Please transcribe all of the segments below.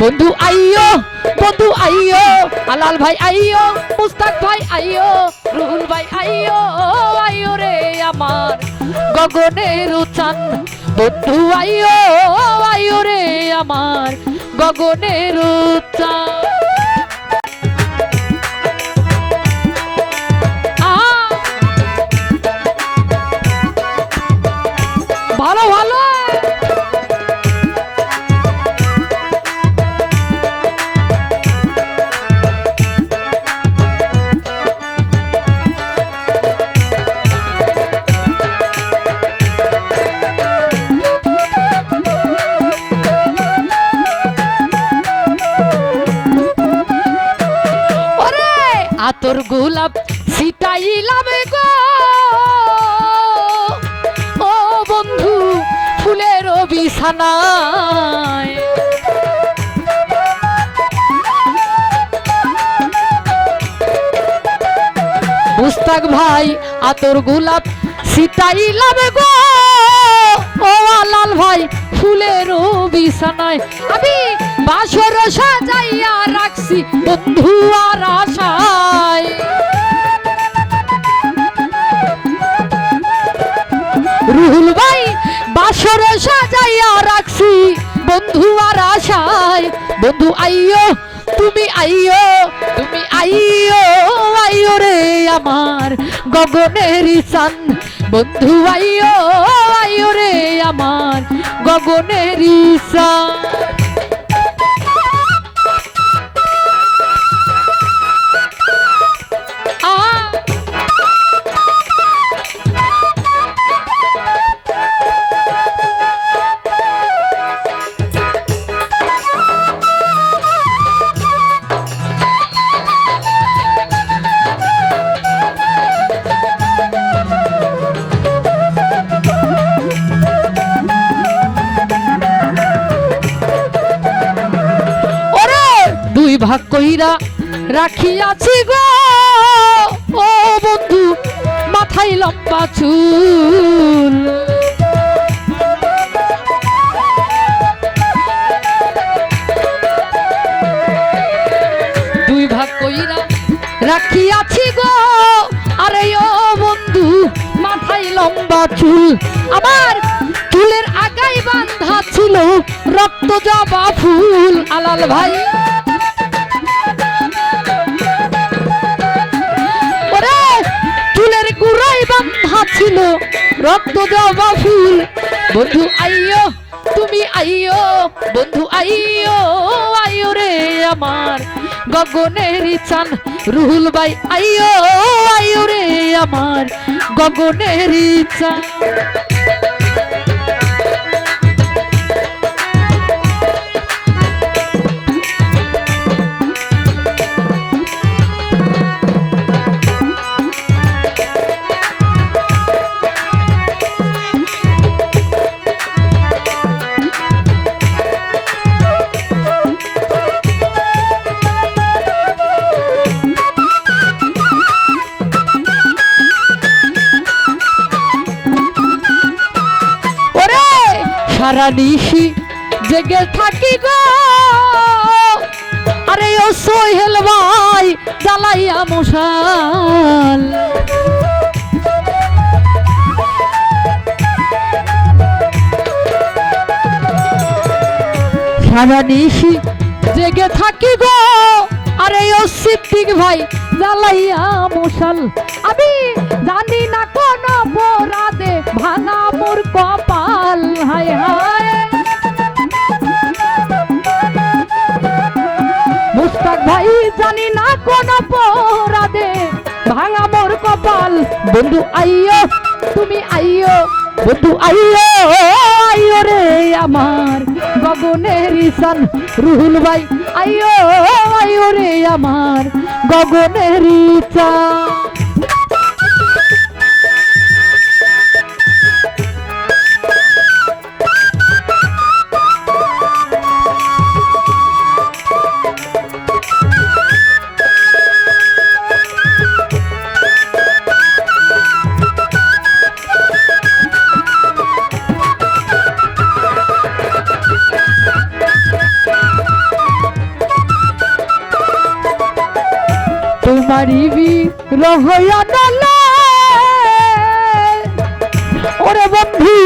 বন্ধু আইয়ো আলাল ভাই আইয়ো মুস্তাক ভাই আইয়ো রুহুল ভাই আইয়ো আইয়ো রে আমার গগনের চান বন্ধু আইয়ো রে আমার গগনের চান ভালো ভালো আতর গোলাপ ছিটাইলাম গো ও বন্ধু ফুলের বিছানায় মুস্তাক ভাই আতর গোলাপ ছিটাইলাম গো ও আলাল ভাই ফুলের বিছানায় আমি বাসর সাজাইয়া রাখছি বন্ধু আর আশায় রুহুল ভাই বাসর সাজাইয়া রাখছি বন্ধু আর আশায় বন্ধু আইয়ো তুমি আইয়ো রে আমার গগনের চান বন্ধু আইয়ো রে আমার গগনের চান ভাগ কইরা রাখিয়াছি গো ও বন্ধু মাথায় লম্বা চুল দুই ভাগ কইরা রাখিয়াছি গো আরে ও বন্ধু মাথায় লম্বা চুল আমার চুলের আগায় বাঁধা ছিল রক্ত জবা ফুল আলাল ভাই চুলের গুড়াই বাঁধা ছিল রক্ত জবা ফুল বন্ধু আইয়ো তুমি বন্ধু আইয়ো রে আমার গগনের চান রুহুল ভাই আইয়ো রে আমার গগনের চান সারা নিশি জেগে থাকি গো আরে ও সোহেল ভাই জ্বালাইয়া মশাল সারা নিশি জেগে থাকি গো আরে ও সিদ্দিক ভাই জ্বালাইয়া মশাল আমি জানি না কোন অপরাধে ভাঙা মোর কপাল হায় হায় মুস্তাক ভাই জানি না কোন অপরাধে ভাঙা মোর কপাল বন্ধু আইয়ো তুমি বন্ধু আইয়ো রে আমার গগনের চান রুহুল ভাই আইয়ো রে আমার গগনের চান তোমারই বিরহ আনলে ওরে বন্ধু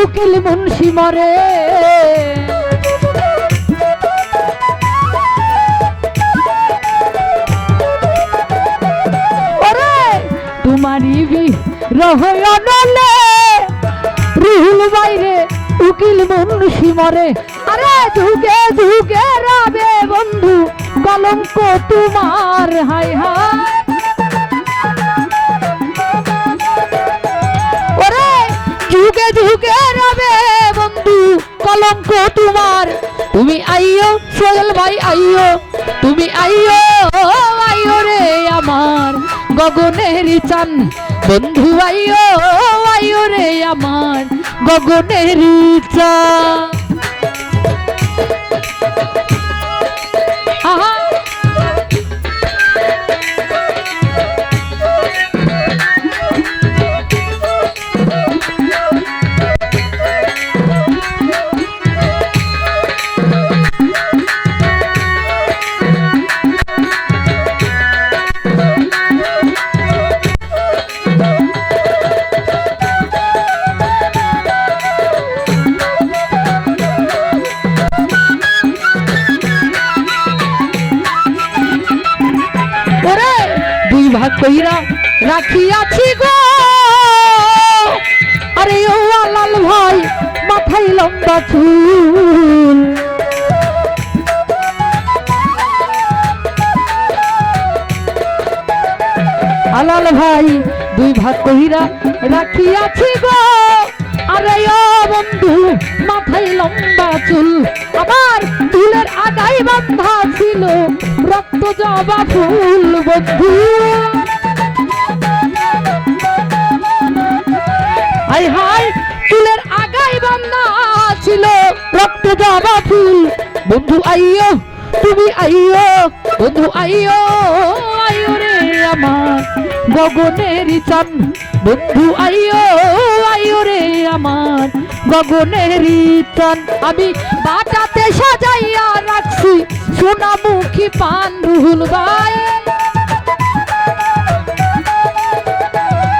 উকিল মুন্সি মরে ওরে তোমারই বিরহ আনলে রুহুল বাইরে উকিল মুন্সি মরে আরে যুগে যুগে রবে বন্ধু কলঙ্ক তোমার হায় হায় ওরে যুগে যুগে রবে বন্ধু কলঙ্ক তোমার তুমি আইও সোহেল ভাই আইও তুমি আইও আইও রে আমার গগনের চান বন্ধু আইও আইও রে আমার গগনের চান আহা ভাগ কইরা রাখিয়াছি গো আরে ও লাল ভাই মাথায় লম্বা চুল আলাল ভাই দুই ভাগ কইরা রাখিয়াছি গো আরে ও বন্ধু মাথায় লম্বা চুল আমার চুলের আগায় বাঁধা ছিল রক্ত জবা ফুল বন্ধু হায় হায় চুলের আগায় বাঁধা ছিল রক্ত জবা ফুল বন্ধু আইও তুমি আইও বন্ধু আইও আইও রে আমার গগনের চান বন্ধু আইও আইও রে আমার গগনের চান আমি বাটাতে সাজাইয়া রাখছি সোনামুখী পান রুহুল ভাই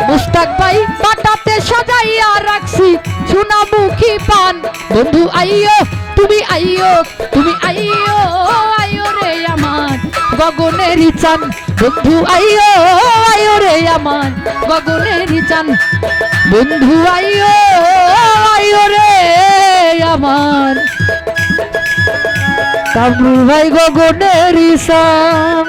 মুস্তাক ভাই বাটাতে সাজাইয়া রাখছি সোনামুখী পান বন্ধু আইও তুমি আইও তুমি আইও আইও রে আমার গগনের চান বন্ধু আইও আইও রে আমার গগনের চান বন্ধু আইও আইও রে আমার কামরুল ভাই গগনের চান।